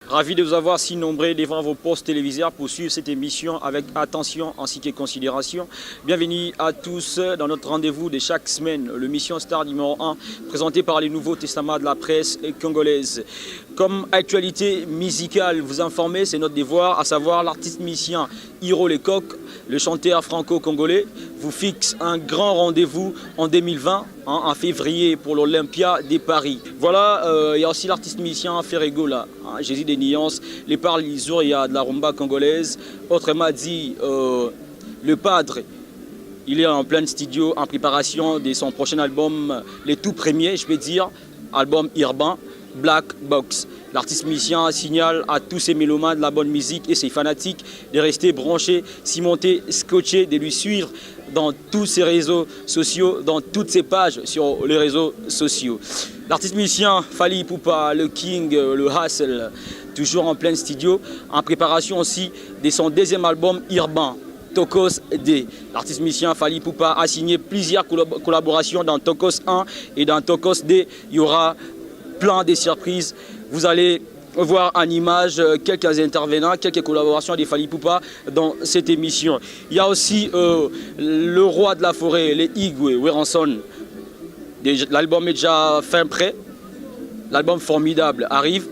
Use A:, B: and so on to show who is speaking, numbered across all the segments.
A: Ravi de vous avoir si nombreux devant vos postes téléviseurs pour suivre cette émission avec attention ainsi que considération. Bienvenue à tous dans notre rendez-vous de chaque semaine, le Mission Star numéro 1, présenté par les Nouveaux Testaments de la presse congolaise. Comme actualité musicale, vous informer, c'est notre devoir, à savoir l'artiste musicien Hiro Lecoq, le chanteur franco-congolais, vous fixe un grand rendez-vous en 2020, en février, pour l'Olympia de Paris. Voilà, il y a aussi l'artiste musicien Ferregola, Jésus des Nuances, les Parlisoria de la rumba congolaise. Autrement dit, le padre, il est en plein studio en préparation de son prochain album, les tout premiers, je vais dire, album urbain, Black Box. L'artiste musicien signale à tous ces mélomanes de la bonne musique et ses fanatiques de rester branchés, cimentés, scotchés, de lui suivre dans tous ses réseaux sociaux, dans toutes ses pages sur les réseaux sociaux. L'artiste musicien Fally Ipupa, le King, le Hustle, toujours en plein studio, en préparation aussi de son deuxième album urbain, Tokos D. L'artiste musicien Fally Ipupa a signé plusieurs collaborations dans Tokos 1 et dans Tokos D. Il y aura plein de surprises. Vous allez voir en image quelques intervenants, quelques collaborations de Fally Ipupa dans cette émission. Il y a aussi le roi de la forêt, les Igwe, Weranson. L'album est déjà fin prêt. L'album formidable arrive.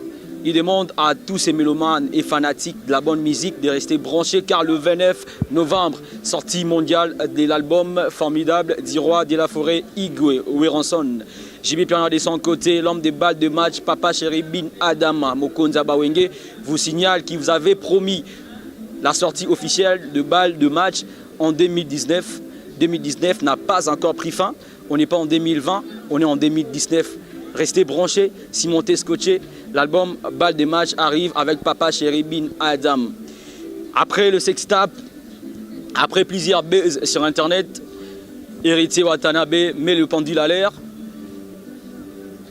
A: Il demande à tous ces mélomanes et fanatiques de la bonne musique de rester branchés car le 29 novembre, sortie mondiale de l'album formidable du roi de la forêt, Igwe, Weranson. JB Piana de son côté, l'homme des balles de match, Papa Chéri Bin Adama Mokonza Bawenge, vous signale qu'il vous avait promis la sortie officielle de balles de match en 2019. 2019 n'a pas encore pris fin. On n'est pas en 2020, on est en 2019. Restez branchés, cimentés, scotchés. L'album Balles de match arrive avec Papa Chéri Bin Adam. Après le sextape, après plusieurs buzz sur Internet, Héritier Watanabe met le pendule à l'air.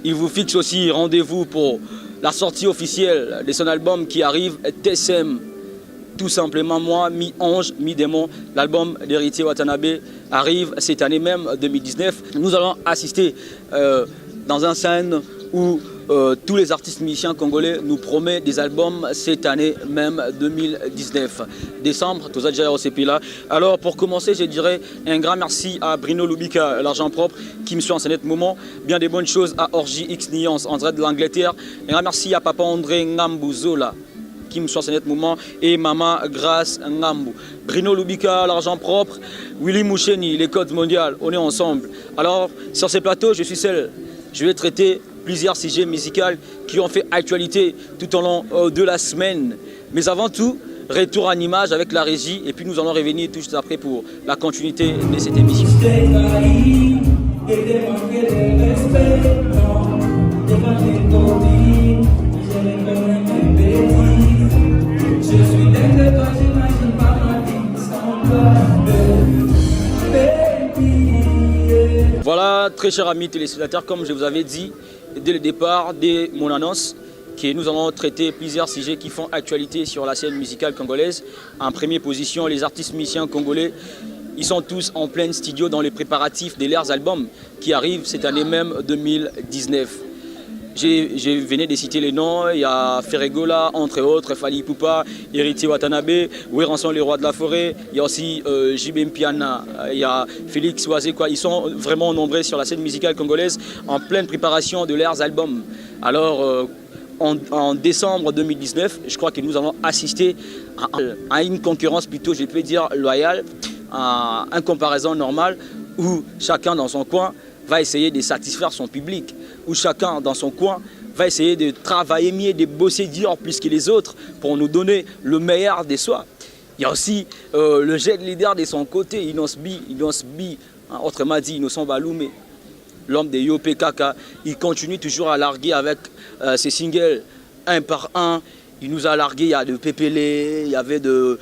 A: Il vous fixe aussi rendez-vous pour la sortie officielle de son album qui arrive, TSM. Tout simplement moi, mi-ange, mi-démon. L'album d'Héritier Watanabe arrive cette année même, 2019. Nous allons assister dans un scène où tous les artistes musiciens congolais nous promettent des albums cette année même 2019. Décembre, tout ça déjà au CP là. Alors pour commencer, je dirais un grand merci à Bruno Lubika, l'argent propre, qui me suit en ce net moment. Bien des bonnes choses à Orgy X Nuance, en direct de l'Angleterre. Un grand merci à Papa André Ngambu Zola, qui me suit en ce net moment, et Maman Grace Ngambu. Bruno Lubika, l'argent propre, Willy Moucheni, les codes mondiales, on est ensemble. Alors sur ces plateaux, je suis seul. Je vais traiter plusieurs sujets musicaux qui ont fait actualité tout au long de la semaine. Mais avant tout, retour en image avec la régie et puis nous allons revenir tout juste après pour la continuité de cette émission. Voilà, très chers amis téléspectateurs, comme je vous avais dit dès le départ, dès mon annonce, que nous allons traiter plusieurs sujets qui font actualité sur la scène musicale congolaise. En première position, les artistes musiciens congolais, ils sont tous en plein studio dans les préparatifs de leurs albums qui arrivent cette année même 2019. Je venais de citer les noms, il y a Ferregola, entre autres, Fally Ipupa, Héritier Watanabe, Weranson, le roi de la forêt, il y a aussi JB Piana, il y a Félix Oazé, quoi. Ils sont vraiment nombreux sur la scène musicale congolaise en pleine préparation de leurs albums. Alors, en décembre 2019, je crois que nous allons assister à une concurrence plutôt, je peux dire, loyale, à une comparaison normale où chacun dans son coin va essayer de satisfaire son public, où chacun dans son coin va essayer de travailler mieux, de bosser dur plus que les autres pour nous donner le meilleur de soi. Il y a aussi le jeune leader de son côté, Inos B, autrement dit Innocent Baloumé, l'homme de Yopé Kaka. Il continue toujours à larguer avec ses singles un par un. Il nous a largué, il y a de Pépélé, il y avait de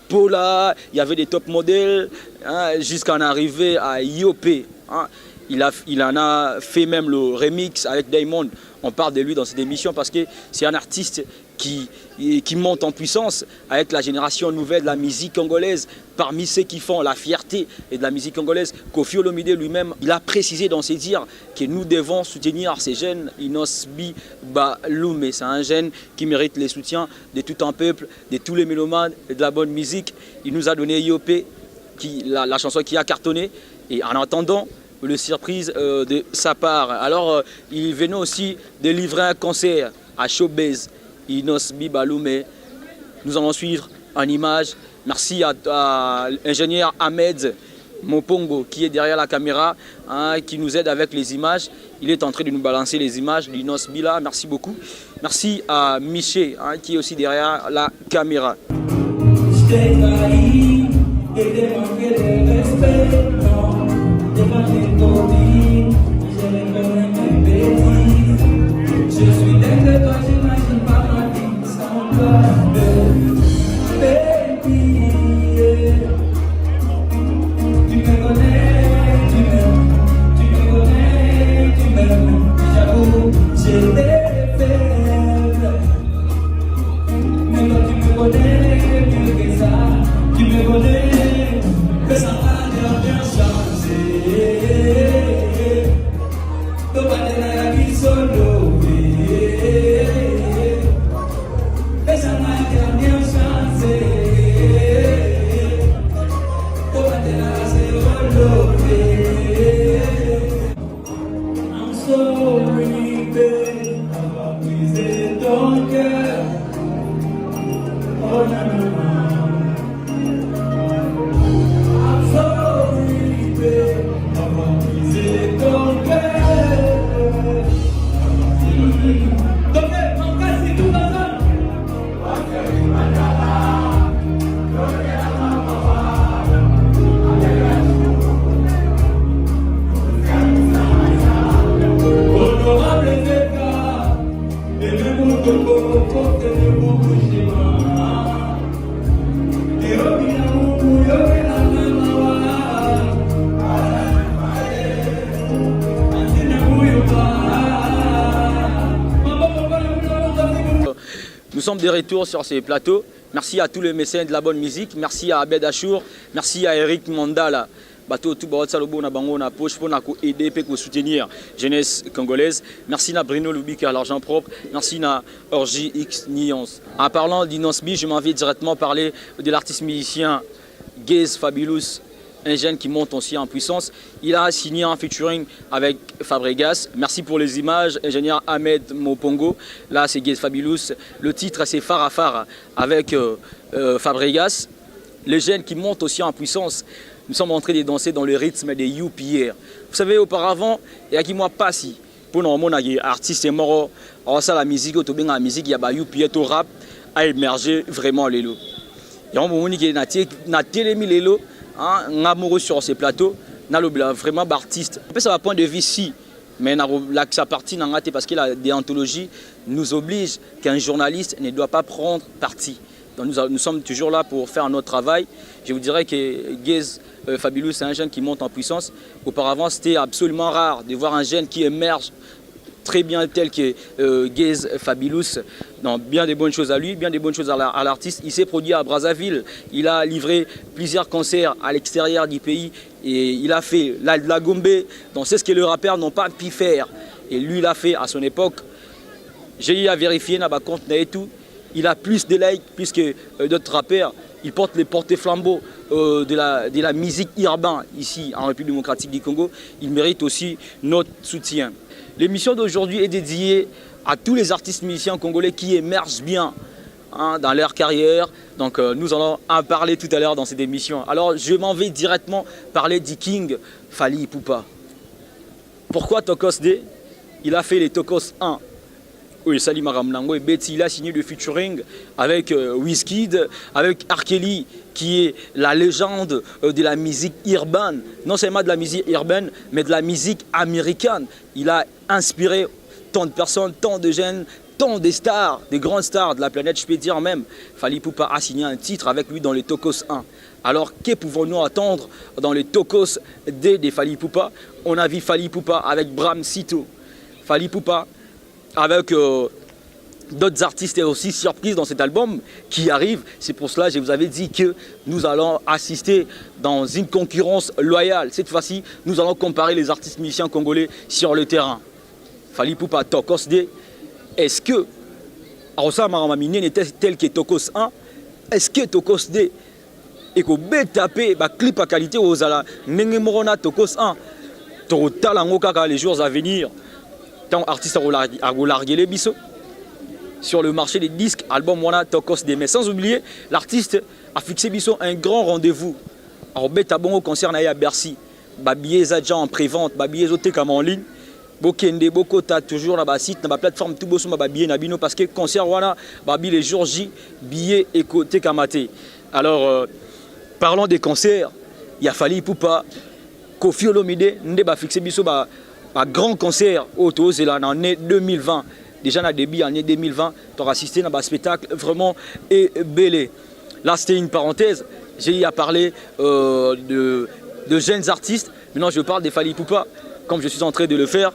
A: Paula, il y avait des top modèles, jusqu'à en arriver à Yopé. Il en a fait même le remix avec Diamond. On parle de lui dans cette émission parce que c'est un artiste qui monte en puissance avec la génération nouvelle de la musique congolaise. Parmi ceux qui font la fierté de la musique congolaise, Koffi Olomide lui-même, il a précisé dans ses dires que nous devons soutenir ces jeunes. Inosbi Balume, c'est un jeune qui mérite le soutien de tout un peuple, de tous les mélomanes, de la bonne musique. Il nous a donné Yopé, la chanson qui a cartonné, et en attendant le surprise de sa part. Alors, il venait aussi de livrer un concert à Showbiz. Inosbi Balume. Nous allons suivre en image. Merci à l'ingénieur Ahmed Mopongo qui est derrière la caméra, hein, qui nous aide avec les images. Il est en train de nous balancer les images d'Inosbi là. Merci beaucoup. Merci à Miché, hein, qui est aussi derrière la caméra. Nous sommes de retour sur ces plateaux. Merci à tous les mécènes de la bonne musique. Merci à Abed Achour. Merci à Eric Mandala. Bateau tout baot salobo na bango na poche pour aider et soutenir jeunesse congolaise. Merci à Bruno Lubika à l'argent propre. Merci à Orgy X Nuance. En parlant d'Inosbi, je m'en vais directement parler de l'artiste musicien Gaze Fabulous, un jeune qui monte aussi en puissance. Il a signé un featuring avec Fabregas. Merci pour les images, ingénieur Ahmed Mopongo. Là, c'est Gaze Fabulous. Le titre, c'est Farafara avec Fabregas. Les jeunes qui montent aussi en puissance. Nous sommes en train de danser dans le rythme des UPR. Vous savez, auparavant, il y a qui moi passé. Pour nous, les artistes morts, ça la musique, la musique, il y a UPR, tout rap, a émergé vraiment les lots. Il y a un moment qui est télémi les lots. Un amoureux sur ces plateaux, vraiment d'artistes. Ça va point de vue si, mais sa partie n'a pas parce que la déontologie nous oblige qu'un journaliste ne doit pas prendre parti. Donc nous sommes toujours là pour faire notre travail. Je vous dirais que Gaze Fabulous, c'est un jeune qui monte en puissance. Auparavant, c'était absolument rare de voir un jeune qui émerge très bien tel que Gaze Fabulous. Non, bien des bonnes choses à lui, bien des bonnes choses à l'artiste. Il s'est produit à Brazzaville, il a livré plusieurs concerts à l'extérieur du pays et il a fait la Gombe. Donc c'est ce que les rappeurs n'ont pas pu faire. Et lui, il a fait à son époque. J'ai eu à vérifier dans ma compte et tout. Il a plus de likes plus que d'autres rappeurs. Il porte les porte-flambeaux de la musique urbaine ici en République démocratique du Congo. Il mérite aussi notre soutien. L'émission d'aujourd'hui est dédiée à tous les artistes musiciens congolais qui émergent bien dans leur carrière. Donc nous allons en parler tout à l'heure dans cette émission. Alors je m'en vais directement parler du King Fally Ipupa. Pourquoi Tokos D? Il a fait les Tokos 1. Oui, Salim Aramnango et Betty, il a signé le featuring avec Wizkid, avec R. Kelly, qui est la légende de la musique urbaine. Non seulement de la musique urbaine, mais de la musique américaine. Il a inspiré tant de personnes, tant de jeunes, tant de stars, des grandes stars de la planète, je peux dire même. Fally Ipupa a signé un titre avec lui dans les Tokos 1. Alors, que pouvons-nous attendre dans les Tokos D de Fally Ipupa? On a vu Fally Ipupa avec Bram Sito. Fally Ipupa avec d'autres artistes aussi surprises dans cet album qui arrivent. C'est pour cela que je vous avais dit que nous allons assister dans une concurrence loyale. Cette fois-ci, nous allons comparer les artistes musiciens congolais sur le terrain. Fally Ipupa Tokos D. Est-ce que Arosa Maramamine était tel que Tokos 1? Est-ce que Tokos D et que tapé ba clip à qualité aux ala Nengemorona Tokos 1 total en les jours à venir tant artiste à larguer les bisous sur le marché des disques album Wana Tokos D. Mais sans oublier l'artiste a fixé bisous un grand rendez-vous alors beta bon au concert à Bercy babier déjà en prévente babier zoté comme en ligne Bokende Bokota toujours dans la site dans la plateforme tout beau sur ma billet nabino parce que concert Wana babi les jours J billets et côté kamaté. Alors parlons des concerts, il y a Fally Ipupa, Koffi Olomide, nous avons fixé un grand concert au Zélande en année 2020. Déjà, dans le début en année 2020, tu as assisté à un spectacle vraiment ébélé. Là, c'était une parenthèse. J'ai à parler de jeunes artistes. Maintenant, je parle de Fally Ipupa, comme je suis en train de le faire.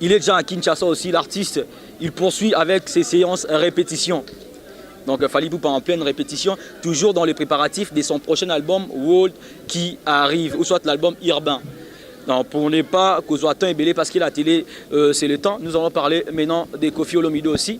A: Il est déjà à Kinshasa aussi, l'artiste. Il poursuit avec ses séances répétitions. Donc Fally Ipupa en pleine répétition, toujours dans les préparatifs de son prochain album World qui arrive, ou soit l'album Urbain. Donc pour ne pas qu'on soit tant ébélé parce que la télé c'est le temps, nous allons parler maintenant de Koffi Olomide aussi.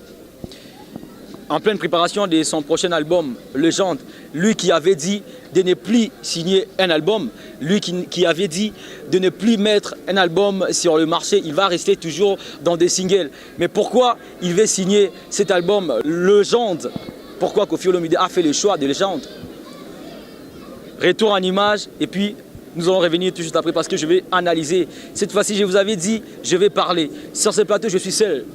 A: En pleine préparation de son prochain album Légende, lui qui avait dit de ne plus signer un album, lui qui avait dit de ne plus mettre un album sur le marché, il va rester toujours dans des singles. Mais pourquoi il veut signer cet album Légende? Pourquoi Koffi Olomide a fait le choix de Légende? Retour en image et puis nous allons revenir tout juste après parce que je vais analyser. Cette fois-ci, je vous avais dit, je vais parler. Sur ce plateau, je suis seul.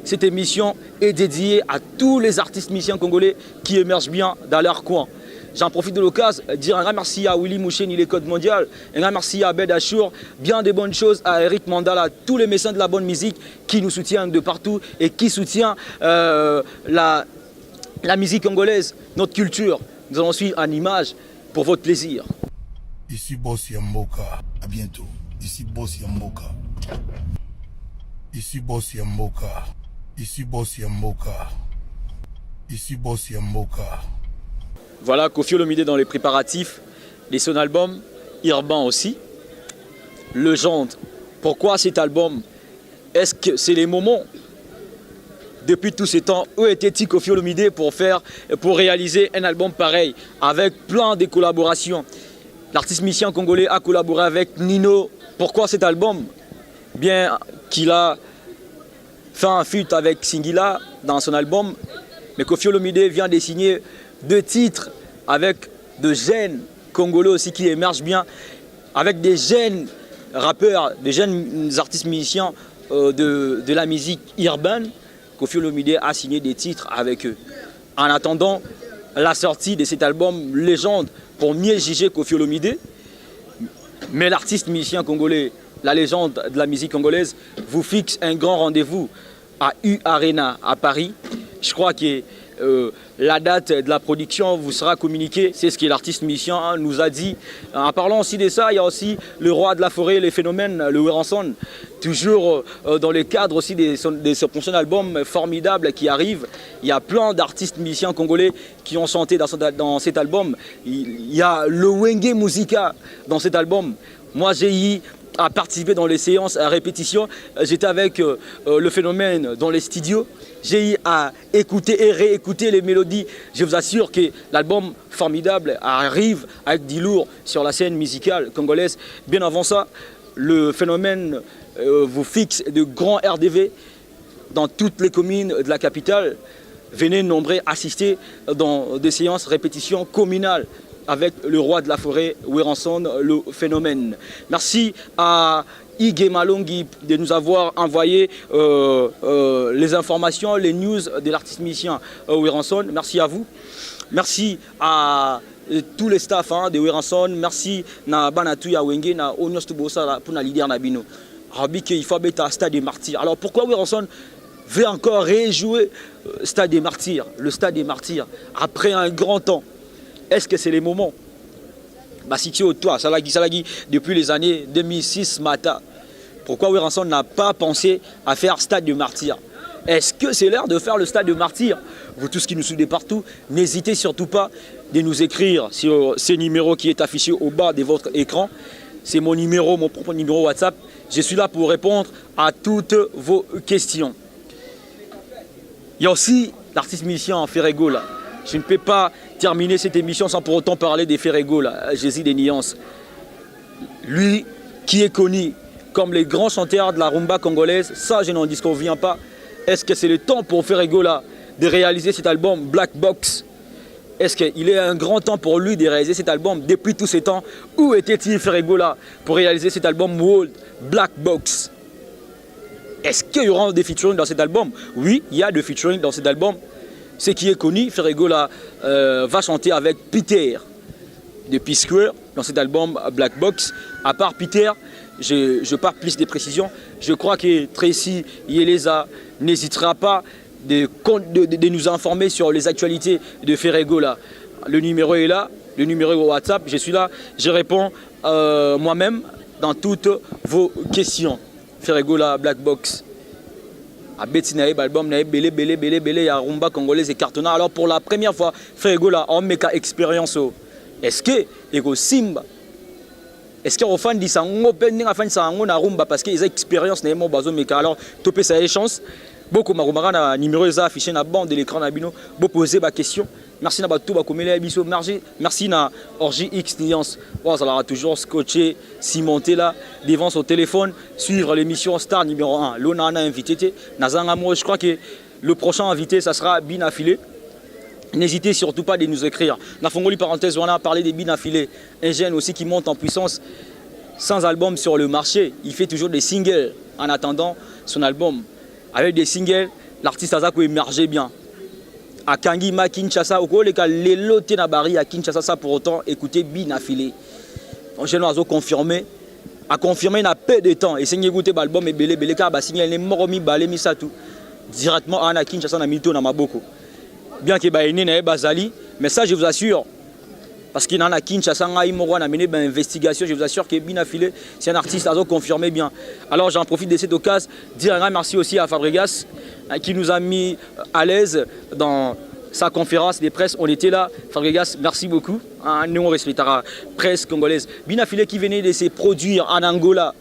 A: Cette émission est dédiée à tous les artistes musiciens congolais qui émergent bien dans leur coin. J'en profite de l'occasion de dire un grand merci à Willy Mouchen, il est Code Mondial, un grand merci à Abed Achour, bien de bonnes choses à Eric Mandala, à tous les mécènes de la bonne musique qui nous soutiennent de partout et qui soutiennent la musique congolaise, notre culture. Nous allons suivre en image pour votre plaisir.
B: Ici Boss Yamboka, à bientôt. Ici Boss Yamboka. Ici Boss Yamboka. Ici Boss Yamboka. Ici Boss Yamboka.
A: Voilà Koffi Olomide dans les préparatifs de son album Urbain aussi. Légende. Pourquoi cet album? Est-ce que c'est les moments depuis tous ces temps où était-il Koffi Olomide pour réaliser un album pareil avec plein de collaborations? L'artiste musicien congolais a collaboré avec Nino. Pourquoi cet album? Bien qu'il a fait un feat avec Singila dans son album, mais Koffi Olomide vient de signer 2 titres avec de jeunes Congolais aussi qui émergent bien, avec des jeunes rappeurs, des jeunes artistes musiciens de la musique urbaine. Koffi Olomide a signé des titres avec eux. En attendant la sortie de cet album Légende pour mieux juger Koffi Olomide, mais l'artiste musicien congolais, la légende de la musique congolaise, vous fixe un grand rendez-vous à U Arena à Paris. Je crois que la date de la production vous sera communiquée. C'est ce que l'artiste musicien nous a dit. En parlant aussi de ça, il y a aussi le roi de la forêt, les phénomènes, le Weranson, toujours dans le cadre aussi de son prochain album formidable qui arrive. Il y a plein d'artistes musiciens congolais qui ont chanté dans cet album. Il y a le Wenge Musica dans cet album. Moi, j'ai eu à participer dans les séances à répétition. J'étais avec le phénomène dans les studios. J'ai eu à écouter et réécouter les mélodies. Je vous assure que l'album formidable arrive avec du lourd sur la scène musicale congolaise. Bien avant ça, le phénomène vous fixe de grands RDV dans toutes les communes de la capitale. Venez nombreux assister dans des séances répétitions communales avec le roi de la forêt, Weranson, le phénomène. Merci à Igué Malongi de nous avoir envoyé les informations, les news de l'artiste musicien Weranson. Merci à vous. Merci à tous les staffs de Weranson. Merci à Banatu ya Wenge na Onyos Tubosa pour la leader Nabino. Il faut être à Stade des Martyrs. Alors pourquoi Weranson veut encore réjouer Stade des Martyrs, le Stade des Martyrs, après un grand temps? Est-ce que c'est les moments? Toi, Salagi, depuis les années 2006, Mata. Pourquoi Weranson n'a pas pensé à faire Stade de Martyrs? Est-ce que c'est l'heure de faire le stade de martyr? Vous tous qui nous suivez partout, n'hésitez surtout pas de nous écrire sur ce numéro qui est affiché au bas de votre écran. C'est mon numéro, mon propre numéro WhatsApp. Je suis là pour répondre à toutes vos questions. Il y a aussi l'artiste musicien Ferrego là. Je ne peux pas terminer cette émission sans pour autant parler des Ferrego là, Jésus des nuances. Lui qui est connu comme les grands chanteurs de la rumba congolaise, ça je n'en disconviens pas. Est-ce que c'est le temps pour Ferrego là de réaliser cet album Black Box? Est-ce qu'il est un grand temps pour lui de réaliser cet album depuis tous ces temps? Où était-il Ferrego là pour réaliser cet album World Black Box? Est-ce qu'il y aura des featuring dans cet album? Oui, il y a des featuring dans cet album. Ce qui est connu, Ferrego là, va chanter avec Peter de P-Square dans cet album Black Box. À part Peter, je pars plus des précisions. Je crois que Tracy Yeleza n'hésitera pas de nous informer sur les actualités de Ferrego là. Le numéro est là, le numéro WhatsApp, je suis là, je réponds moi-même dans toutes vos questions. Ferrego là, Black Box. A Betinaï, album naï, belé, ya rumba congolaise et cartonnat. Alors pour la première fois, Ferrego là, on met qu'à expérience. Est-ce que Ego Simba, est-ce qu'on fan dit ça, on pending à fan ça, on a rumba parce qu'ils ont expérience naï mon bazo meka. Alors topé ça a chance. Beaucoup marumara na numéro est affiché na bande de l'écran na bino. Beau poser ma question. Merci na batou ba komele biso. Merci na Orgie X Nuance. Bon, ça aura toujours scotché, cimenté là devant son téléphone, suivre l'émission Star numéro 1. L'on a invité Nazanga moi, je crois que le prochain invité ça sera Binafilé. N'hésitez surtout pas de nous écrire. Na fongoli parenthèse, on a parlé des Binafilé, un jeune aussi qui monte en puissance sans album sur le marché. Il fait toujours des singles en attendant son album. Avec des singles, l'artiste a émergé bien. À Kangi, Ma Kinshasa, au Koleka, les lotés na bari à Kinshasa, ça pour autant, écoutez, Binafilé. Donc, je l'ai confirmé. A confirmé, il a peu de temps. Et c'est écouté l'album et belé, car bah signé, il est mort, balé, ça tout. Directement à Kinshasa, na mito, na maboko. Bien que bah il n'est Bazali, mais ça, je vous assure. Parce qu'il y en a Kinshasa, il a mené une investigation. Je vous assure que Binafilé, c'est un artiste à confirmer bien. Alors j'en profite de cette occasion, dire un grand merci aussi à Fabregas qui nous a mis à l'aise dans sa conférence de presse. On était là. Fabregas, merci beaucoup. Nous on respecte la presse congolaise. Binafilé qui venait de se produire en Angola.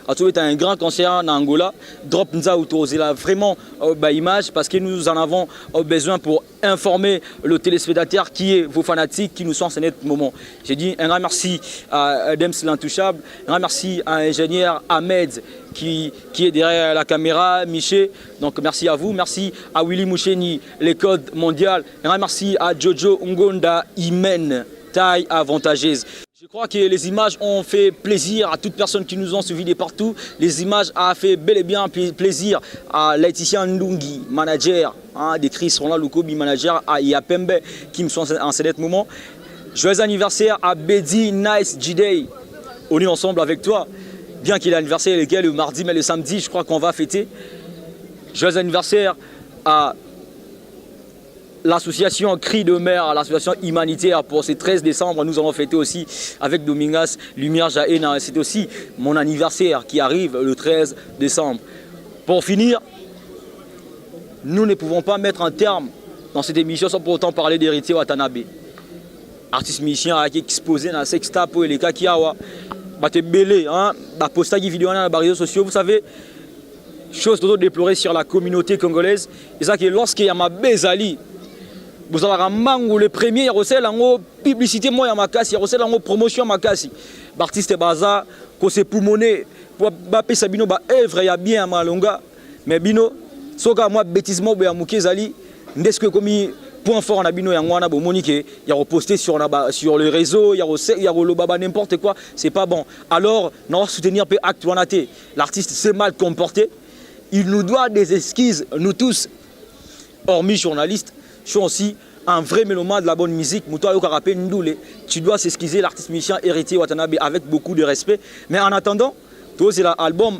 A: A trouvé un grand concert en Angola. Drop Nzauto, c'est là vraiment image parce que nous en avons besoin pour informer le téléspectateur qui est vos fanatiques qui nous sont en ce moment. J'ai dit un grand merci à Dems l'Intouchable, un grand merci à l'ingénieur Ahmed qui est derrière la caméra, Miché. Donc merci à vous, merci à Willy Moucheni, les codes mondial. Un grand merci à Jojo Ngonda Imen, taille avantageuse. Je crois que les images ont fait plaisir à toutes personnes qui nous ont suivis de partout. Les images ont fait bel et bien plaisir à Laetitia Ndungi, manager de Chris Ronald Lukobi, manager à Yapembe, qui me sont en ce moment. Joyeux anniversaire à Bedi Nice J-Day. On est ensemble avec toi. Bien qu'il y ait l'anniversaire le mardi, mais le samedi, je crois qu'on va fêter. Joyeux anniversaire à l'association Cri de Mer, l'association humanitaire pour ce 13 décembre. Nous allons fêter aussi avec Domingas Lumière Jaéna. C'est aussi mon anniversaire qui arrive le 13 décembre. Pour finir, nous ne pouvons pas mettre un terme dans cette émission sans pour autant parler d'Héritier Watanabe. Artiste musicien qui est exposé dans Sexta pour les Kakiawa. Bate belé, la postage vidéo dans les réseaux sociaux, vous savez, chose d'autre déplorer sur la communauté congolaise. Et ça que lorsqu'il y a ma Bezali, vous avez un mango le premier, il y a aussi la publicité, moi, il y a aussi la promotion, l'artiste Baza, qu'on s'est poumoné, pour baper Sabino, œuvre, il y a bien à Malonga, mais Bino, ce que moi, bêtisement, il y a Moukezali, n'est-ce que comme point fort en Abino, il y a Monique, il y a reposté sur le réseau, il y a le baba n'importe quoi, c'est pas bon. Alors, nous soutenir acte l'artiste s'est mal comporté, il nous doit des excuses, nous tous, hormis journalistes. Je suis aussi un vrai mélomane de la bonne musique. Tu dois s'excuser, l'artiste musicien Héritier Watanabe avec beaucoup de respect. Mais en attendant, c'est l'album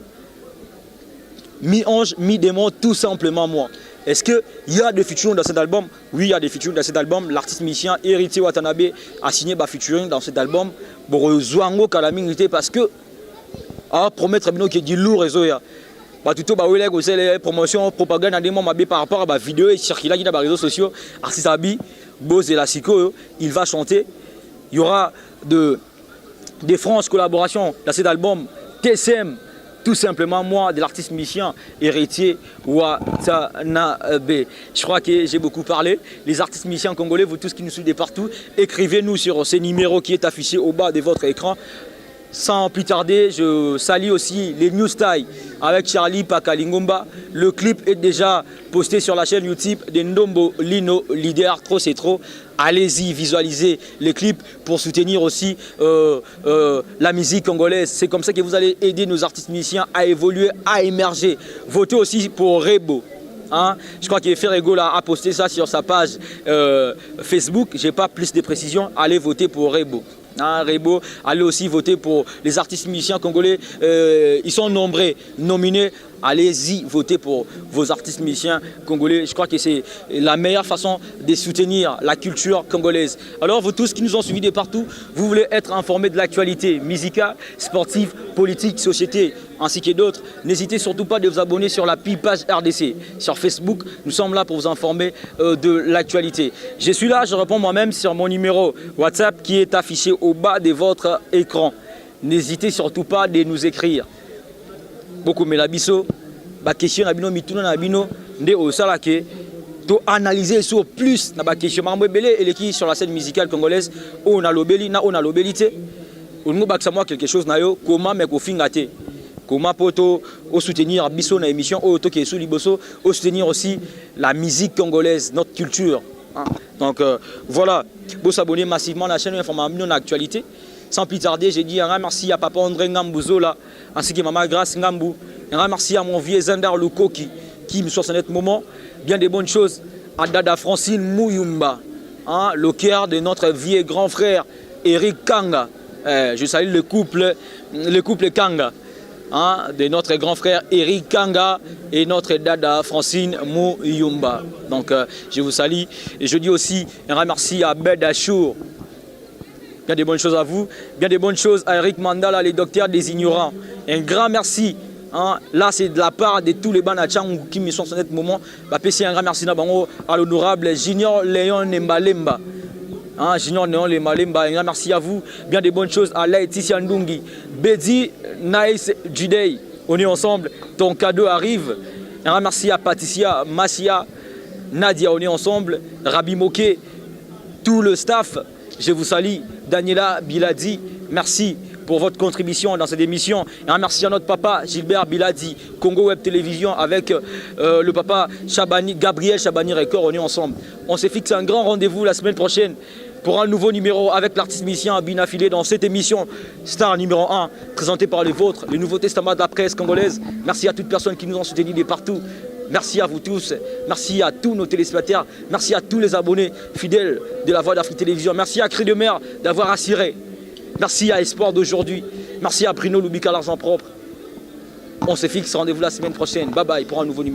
A: mi-ange, mi-démon, tout simplement moi. Est-ce qu'il y a des featuring dans cet album? Oui, il y a des featuring dans cet album. L'artiste musicien Héritier Watanabe a signé des featuring dans cet album. Pour Zouango Kalamingité parce que, à promettre qu'il y a du lourd réseau. Tout aussi les promotions, propagande par rapport à la vidéo et circuler dans les réseaux sociaux. Artiste Abi, Boz et la Siko, il va chanter. Il y aura des franches collaborations dans cet album. TSM, tout simplement moi, de l'artiste musicien héritier Watanabe. Je crois que j'ai beaucoup parlé. Les artistes musiciens congolais, vous tous qui nous suivez partout, écrivez-nous sur ce numéro qui est affiché au bas de votre écran. Sans plus tarder, je salue aussi les News Style avec Charlie Pakalingomba. Le clip est déjà posté sur la chaîne YouTube de Ndombo Lino Leader. Trop c'est trop. Allez-y, visualisez les clips pour soutenir aussi la musique congolaise. C'est comme ça que vous allez aider nos artistes musiciens à évoluer, à émerger. Votez aussi pour Rebo. Hein? Je crois que Ferrego a posté ça sur sa page Facebook. Je n'ai pas plus de précisions. Allez voter pour Rebo. Hein, Rebo, allez aussi voter pour les artistes musiciens congolais. Ils sont nombreux, nominés. Allez-y, votez pour vos artistes musiciens congolais. Je crois que c'est la meilleure façon de soutenir la culture congolaise. Alors, vous tous qui nous ont suivis de partout, vous voulez être informés de l'actualité musicale, sportive, politique, société, ainsi que d'autres. N'hésitez surtout pas de vous abonner sur la page RDC. Sur Facebook, nous sommes là pour vous informer de l'actualité. Je suis là, je réponds moi-même sur mon numéro WhatsApp qui est affiché au bas de votre écran. N'hésitez surtout pas de nous écrire. Beaucoup mais la biso, ba question na bino mituna na bino nde osala ke to analyser sur plus na ba question mambo belé et qui sur la scène musicale congolaise on a lobeli na on a lobelité on nous baksa moi quelque chose na yo comment mais ko fingate comment poto au soutenir biso na émission au to ke sou liboso au soutenir aussi la musique congolaise notre culture hein? Donc voilà, vous s'abonner massivement à la chaîne information actualité. Sans plus tarder, j'ai dit un grand merci à Papa André Ngambouzo là, ainsi que Maman Grace Ngambou. Un grand merci à mon vieux Zandar Luko qui me soit en ce moment. Bien des bonnes choses à Dada Francine Mouyumba, hein, le cœur de notre vieux grand frère Eric Kanga. Je salue le couple Kanga, hein, de notre grand frère Eric Kanga et notre Dada Francine Mouyumba. Donc je vous salue et je dis aussi un grand merci à Bedachour. Bien des bonnes choses à vous, bien des bonnes choses à Eric Mandala, les docteurs des ignorants. Un grand merci. Hein. Là, c'est de la part de tous les banachans qui me sont en ce moment. C'est un grand merci à l'honorable Junior Léon Nembalemba. Hein, Junior Léon Nembalemba, un grand merci à vous. Bien des bonnes choses à Laetitia Ndungi. Bedi Nice Judei. On est ensemble. Ton cadeau arrive. Un grand merci à Patricia Massia, Nadia. On est ensemble. Rabi Moké, tout le staff. Je vous salue, Daniela Biladi, merci pour votre contribution dans cette émission. Et un merci à notre papa Gilbert Biladi, Congo Web Télévision avec le papa Chabani, Gabriel Chabani Record, on est ensemble. On s'est fixé un grand rendez-vous la semaine prochaine pour un nouveau numéro avec l'artiste musicien bien affilié dans cette émission Star numéro 1, présentée par les vôtres, le Nouveau Testament de la presse congolaise. Merci à toutes personnes qui nous ont soutenus de partout. Merci à vous tous, merci à tous nos téléspectateurs, merci à tous les abonnés fidèles de la Voix d'Afrique Télévision. Merci à Cri de Mer d'avoir assuré. Merci à Espoir d'aujourd'hui. Merci à Bruno Loubika, l'argent propre. On se fixe, rendez-vous la semaine prochaine. Bye bye pour un nouveau numéro.